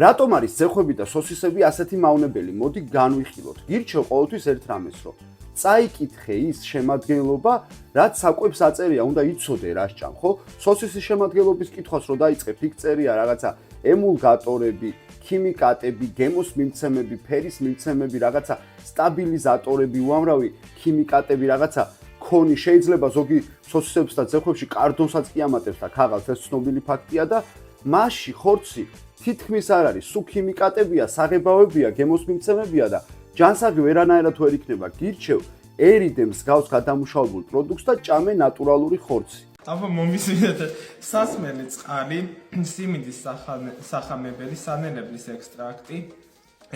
რატომ არის ძეხვები და სოსისები ასეთი მავნებელი? მოდი განვიხილოთ. გირჩევ ყოველთვის ერთ რამეს, რომ წაიკითხე ის შემადგენლობა, რაც საკვებს აწერია, უნდა იცოდე რა სჭამ, ხო? სოსისის შემადგენლობის კითხვას რო დაიწყებ, იქ წერია რაღაცა ემულგატორები, ქიმიკატები, გემოს მიმცემები, ფერის მიმცემები, რაღაცა სტაბილიზატორები, უამრავი ქიმიკატები, რაღაცა ქონი, შეიძლება ზოგი სოსისებს და ძეხვებში კარდონსაც კი ამატებს და ქაღალდს, ეს ცნობილი ფაქტია და მასში ხორცი თითქმის არ არის, სულ ქიმიკატებია, საღებავებია, გემოს მიმცემებია და ჯანსაღი ვერანაირად ვერ იქნება. გირჩევ, ერიდე მსგავს გადამუშავებულ პროდუქტს და ჭამე ნატურალური ხორცი. აბა მომისმინეთ სასმელი წყალი, სიმინდის სახამებელი, სანელeblis ექსტრაქტი,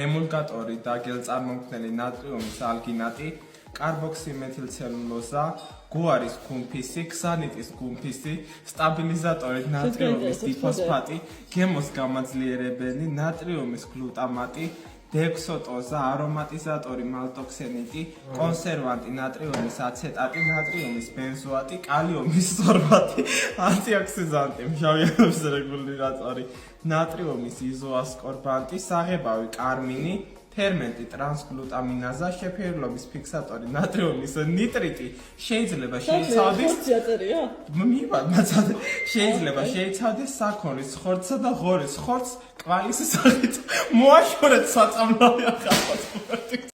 ემულგატორი და გელწარმომქმნელი ნატრიუმის ალგინატი, კარბოქსიმეთილცელულოზა, გუარის გუმფისი, ქსანიტის გუმფისი, სტაბილიზატორი ნატრიუმის დიფოსფატი, გემოს გამაძლიერებელი, ნატრიუმის გლუტამატი, დექსოტოზა, არომატიზატორი მალტოქსენიტი, კონსერვანტი, ნატრიუმის აცეტატი, ნატრიუმის ბენზოატი, კალიუმის სორბატი, ანტიოქსიდანტი, მჟავიანობის რეგულატორი, ნატრიუმის იზოასკორბანტი, საღებავი კარმინი, ფერმენტი, ტრანსგლუტამინაზა, შეფერილობის ფიქსატორი, ნატრიუმის ნიტრიტი, შეიძლება შეიცავდეს საქონლის ხორცსა და ღორის ხორცს კვალის სახით. მოაშორეთ საწამლავი ახალ